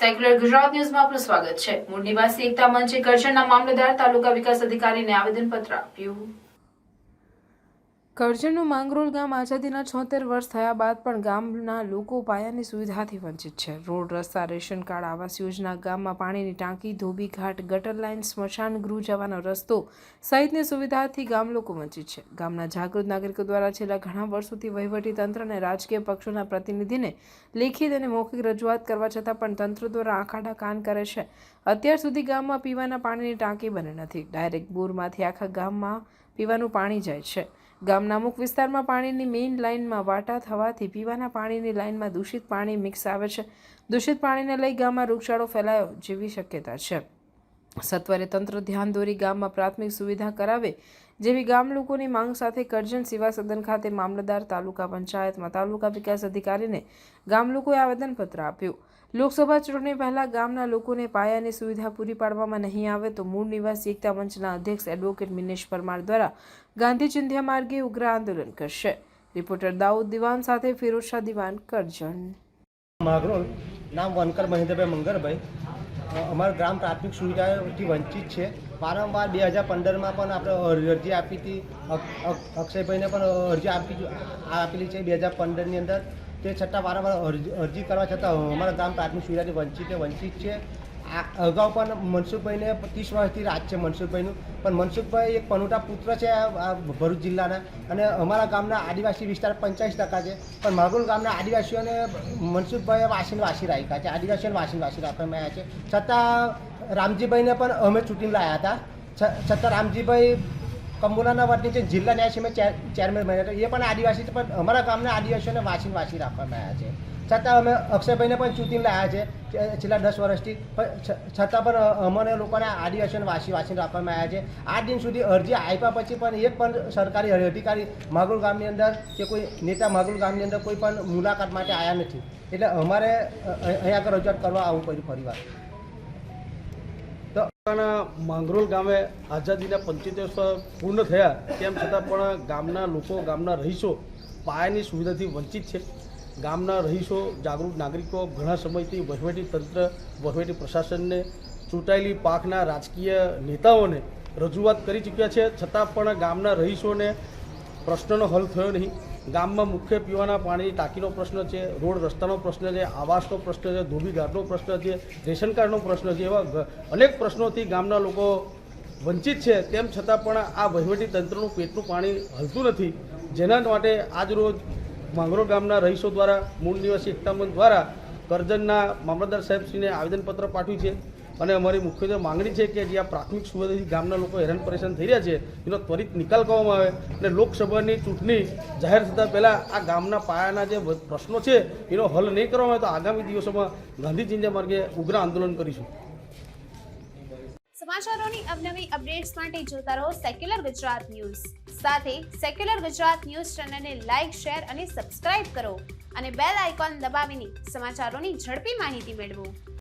Secular Gujarat ન્યૂઝમાં આપનું સ્વાગત છે। મૂળ નિવાસી એકતા મંચે કરજણના મામલતદાર તાલુકા વિકાસ અધિકારીને આવેદનપત્ર આપ્યું। કરજણનું માંગરોળ ગામ આઝાદીના 76 વર્ષ થયા બાદ પણ ગામના લોકો પાયાની સુવિધાથી વંચિત છે। રોડ, રસ્તા, રેશન કાર્ડ, આવાસ યોજના, ગામમાં પાણીની ટાંકી, ધોબી ઘાટ, ગટર લાઇન, સ્મશાન ગૃહ જવાનો રસ્તો સહિતની સુવિધાથી ગામ લોકો વંચિત છે। ગામના જાગૃત નાગરિકો દ્વારા છેલ્લા ઘણા વર્ષોથી વહીવટી તંત્ર અને રાજકીય પક્ષોના પ્રતિનિધિને લેખિત અને મૌખિક રજૂઆત કરવા છતાં પણ તંત્ર દ્વારા આંખાડા કાન કરે છે। અત્યાર સુધી ગામમાં પીવાના પાણીની ટાંકી બની નથી। ડાયરેક્ટ બોરમાંથી આખા ગામમાં પીવાનું પાણી જાય છે। ગામના અમુક વિસ્તારમાં પાણીની મેઇન લાઇનમાં વાટા થવાથી પીવાના પાણીની લાઇનમાં દૂષિત પાણી મિક્સ આવે છે। દૂષિત પાણીને લઈ ગામમાં રોગચાળો ફેલાયો જેવી શક્યતા છે। સત્વરે તંત્ર ધ્યાન દોરી ગામમાં પ્રાથમિક સુવિધા કરાવે જેવી ગામ લોકોની માંગ સાથે કરજણ સેવા સદન ખાતે મામલતદાર, તાલુકા પંચાયતમાં તાલુકા વિકાસ અધિકારીને ગામ લોકોએ આવેદનપત્ર આપ્યું। લોકસભા ચૂંટણી પહેલા ગામના લોકોને પાયાની સુવિધા પૂરી પાડવામાં નહીં આવે તો મૂળ નિવાસી એકતા મંચના અધ્યક્ષ એડવોકેટ મિનેશ પરમાર દ્વારા ગાંધી ચિંધ્યા માર્ગે ઉગ્ર આંદોલન કરશે। રિપોર્ટર દાઉદ દિવાન સાથે ફિરોઝ શાહ દિવાન, કરજણ। માંગરોળ નામ વનકર મહેન્દ્રભાઈ મંગરભાઈ। અમારું ગ્રામ પ્રાથમિક સુવિધાથી વંચિત છે। વારંવાર 2015માં પણ આપણે અરજી આપી હતી, અક્ષયભાઈને પણ અરજી આપેલી છે 2015ની અંદર। તે છતાં વારંવાર અરજી કરવા છતાં અમારા ગામ પ્રાથમિક સુવિધાથી વંચિત છે। અગાઉ પણ મનસુખભાઈને 30 વર્ષથી રાજ છે મનસુખભાઈનું, પણ મનસુખભાઈ એક પનોટા પુત્ર છે ભરૂચ જિલ્લાના, અને અમારા ગામના આદિવાસી વિસ્તાર 85% છે, પણ માંગરોળ ગામના આદિવાસીઓને મનસુખભાઈએ વાસી રાખ્યા છે, આદિવાસીઓને વાસી રાખવામાં આવ્યા છે। છતાં રામજીભાઈને પણ અમે ચૂંટીને લાવ્યા હતા, છતાં રામજીભાઈ કંબોલાના વતની છે, જિલ્લા ન્યાયસમિતિ ચેરમેન બન્યા હતા, એ પણ આદિવાસી છે, પણ અમારા ગામના આદિવાસીઓને વાસી રાખવામાં આવ્યા છે। છતાં અમે અક્ષયભાઈને પણ ચૂંટીને લાવ્યા છે છેલ્લા 10 વર્ષથી, છતાં પણ અમને લોકોને આદિવાસીઓને વાસી રાખવામાં આવ્યા છે। આ દિન સુધી અરજી આપ્યા પછી પણ એક પણ સરકારી અધિકારી માંગરોળ ગામની અંદર કે કોઈ નેતા માંગરોળ ગામની અંદર કોઈ પણ મુલાકાત માટે આવ્યા નથી, એટલે અમારે અહીંયા આગળ રજૂઆત કરવા આવવું પડ્યું ફરીવાર। માંગરોળ ગામે આઝાદીના 75 વર્ષ પૂર્ણ થયા તેમ છતાં પણ ગામના લોકો, ગામના રહીશો પાયાની સુવિધાથી વંચિત છે। ગામના રહીશો, જાગૃત નાગરિકો ઘણા સમયથી વહીવટી તંત્ર, વહીવટી પ્રશાસનને, ચૂંટાયેલી પાંખના રાજકીય નેતાઓને રજૂઆત કરી ચૂક્યા છે, છતાં પણ ગામના રહીશોને પ્રશ્નનો હલ થયો નહીં। ગામમાં મુખ્ય પીવાના પાણીની ટાંકીનો પ્રશ્ન છે, રોડ રસ્તાનો પ્રશ્ન છે, આવાસનો પ્રશ્ન છે, ધોબી ઘાટનો પ્રશ્ન છે, રેશન કાર્ડનો પ્રશ્ન છે, એવા અનેક પ્રશ્નોથી ગામના લોકો વંચિત છે। તેમ છતાં પણ આ વહીવટી તંત્રનું પેટનું પાણી હલતું નથી, જેના માટે આજરોજ માંગરોળ ગામના રહીશો દ્વારા મૂળ નિવાસી એકતા મંચ દ્વારા કરજણના મામલતદાર સાહેબશ્રીને આવેદનપત્ર પાઠવ્યું છે, અને અમારી મુખ્યત્વે માંગણી છે કે જે આ પ્રાથમિક સુવિધાથી ગામના લોકો હેરાન પરેશાન થઈ રહ્યા છે એનો ત્વરિત નિકાલ કરવામાં આવે, અને લોકસભાની ચૂંટણી જાહેર થતાં પહેલાં આ ગામના પાયાના જે પ્રશ્નો છે એનો હલ નહીં કરવામાં આવે તો આગામી દિવસોમાં ગાંધી ચિંધ્યા માર્ગે ઉગ્ર આંદોલન કરીશું। સમાચારોની અવનવી અપડેટ્સ માટે જોતા રહો સેક્યુલર ગુજરાત ન્યૂઝ। સાથે સેક્યુલર ગુજરાત ન્યૂઝ ચેનલને લાઇક, શેર અને સબસ્ક્રાઇબ કરો, અને બેલ આઇકોન દબાવીને સમાચારોની ઝડપી માહિતી મેળવો।